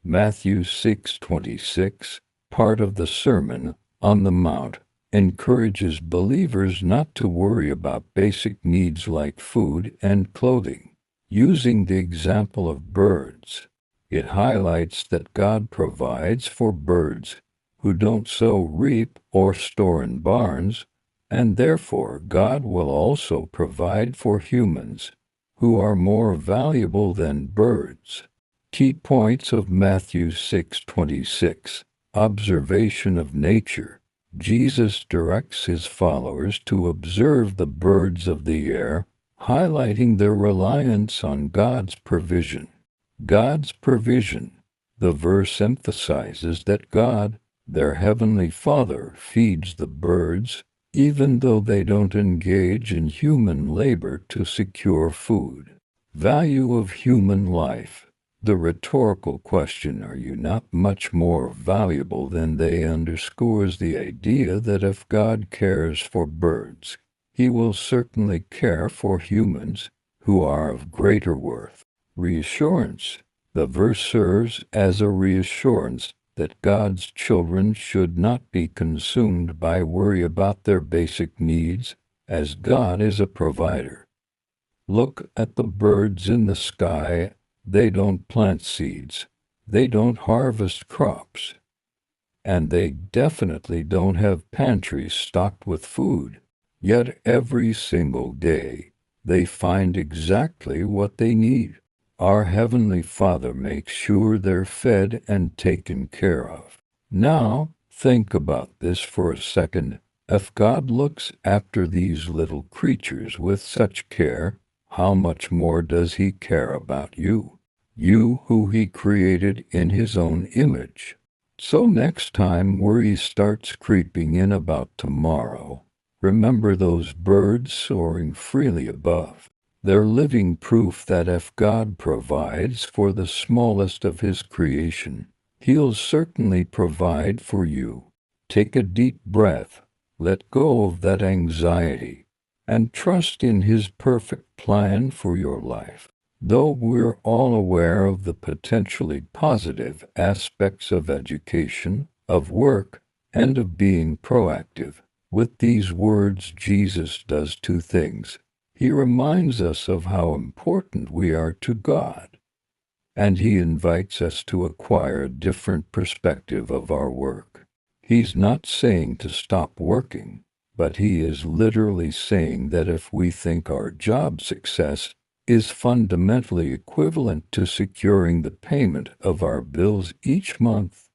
Matthew 6:26, part of the Sermon on the Mount, encourages believers not to worry about basic needs like food and clothing. Using the example of birds, it highlights that God provides for birds who don't sow, reap, or store in barns, and therefore God will also provide for humans who are more valuable than birds. Key points of Matthew 6:26. Observation of nature. Jesus directs his followers to observe the birds of the air, highlighting their reliance on God's provision. God's provision. The verse emphasizes that God, their heavenly Father, feeds the birds, even though they don't engage in human labor to secure food. Value of human life. The rhetorical question, "Are you not much more valuable than they?" underscores the idea that if God cares for birds, he will certainly care for humans who are of greater worth. Reassurance. The verse serves as a reassurance that God's children should not be consumed by worry about their basic needs, as God is a provider. Look at the birds in the sky. They don't plant seeds, they don't harvest crops, and they definitely don't have pantries stocked with food. Yet every single day, they find exactly what they need. Our Heavenly Father makes sure they're fed and taken care of. Now, think about this for a second. If God looks after these little creatures with such care, how much more does he care about you? You who he created in his own image. So next time worry starts creeping in about tomorrow, remember those birds soaring freely above. They're living proof that if God provides for the smallest of his creation, he'll certainly provide for you. Take a deep breath, let go of that anxiety, and trust in his perfect plan for your life. Though we're all aware of the potentially positive aspects of education, of work, and of being proactive, with these words Jesus does two things. He reminds us of how important we are to God, and he invites us to acquire a different perspective of our work. He's not saying to stop working, but he is literally saying that if we think our job success is fundamentally equivalent to securing the payment of our bills each month,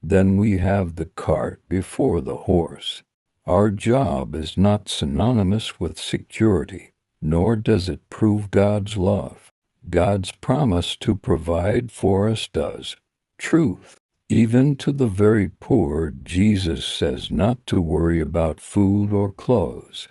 then we have the cart before the horse. Our job is not synonymous with security, nor does it prove God's love. God's promise to provide for us does. Truth. Even to the very poor, Jesus says not to worry about food or clothes.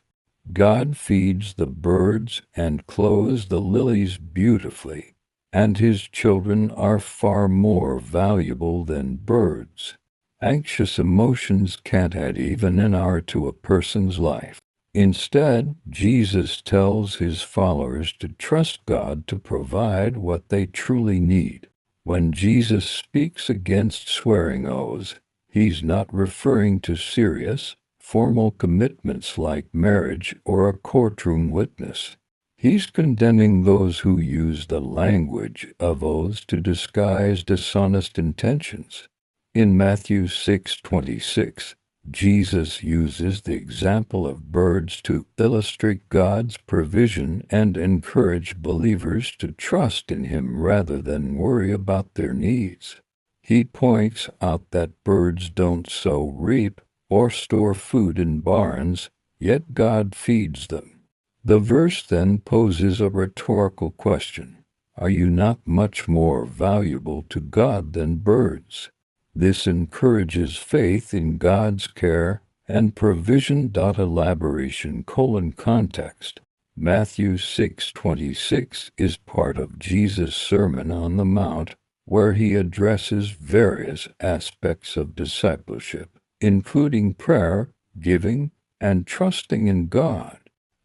God feeds the birds and clothes the lilies beautifully, and his children are far more valuable than birds. Anxious emotions can't add even an hour to a person's life. Instead, Jesus tells his followers to trust God to provide what they truly need. When Jesus speaks against swearing oaths, he's not referring to serious, formal commitments like marriage or a courtroom witness. He's condemning those who use the language of oaths to disguise dishonest intentions. In Matthew 6:26, Jesus uses the example of birds to illustrate God's provision and encourage believers to trust in him rather than worry about their needs. He points out that birds don't sow, reap, or store food in barns, yet God feeds them. The verse then poses a rhetorical question. Are you not much more valuable to God than birds? This encourages faith in God's care and provision. Elaboration: context. Matthew 6:26 is part of Jesus' Sermon on the Mount, where he addresses various aspects of discipleship, including prayer, giving, and trusting in God.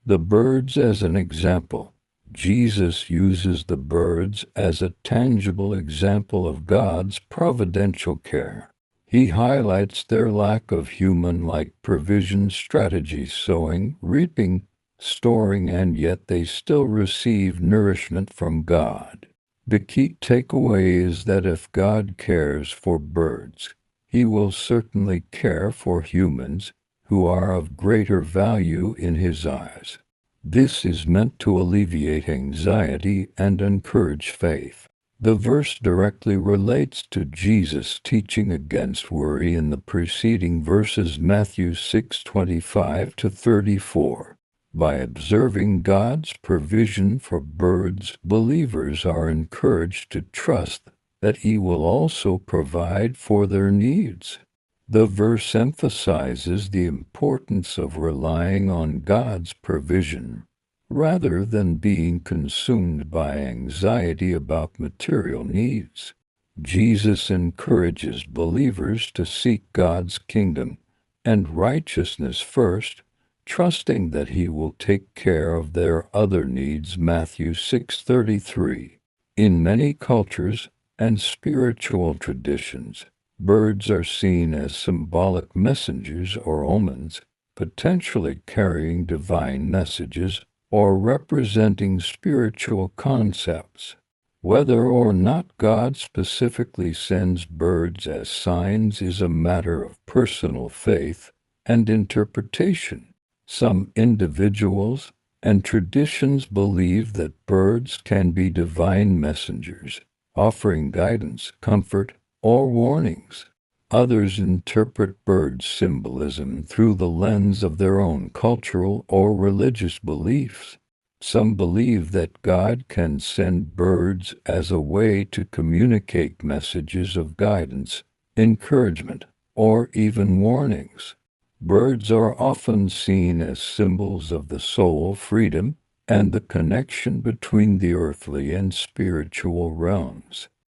The birds as an example. Jesus uses the birds as a tangible example of God's providential care. He highlights their lack of human-like provision strategies, sowing, reaping, storing, and yet they still receive nourishment from God. The key takeaway is that if God cares for birds, He will certainly care for humans who are of greater value in His eyes. This is meant to alleviate anxiety and encourage faith. The verse directly relates to Jesus' teaching against worry in the preceding verses, Matthew 6:25-34. By observing God's provision for birds, believers are encouraged to trust that He will also provide for their needs. The verse emphasizes the importance of relying on God's provision, rather than being consumed by anxiety about material needs. Jesus encourages believers to seek God's kingdom and righteousness first, trusting that He will take care of their other needs, Matthew 6:33. In many cultures and spiritual traditions, birds are seen as symbolic messengers or omens, potentially carrying divine messages or representing spiritual concepts. Whether or not God specifically sends birds as signs is a matter of personal faith and interpretation. Some individuals and traditions believe that birds can be divine messengers, offering guidance, comfort, or warnings. Others interpret bird symbolism through the lens of their own cultural or religious beliefs. Some believe that God can send birds as a way to communicate messages of guidance, encouragement, or even warnings. Birds are often seen as symbols of the soul, freedom, and the connection between the earthly and spiritual realms.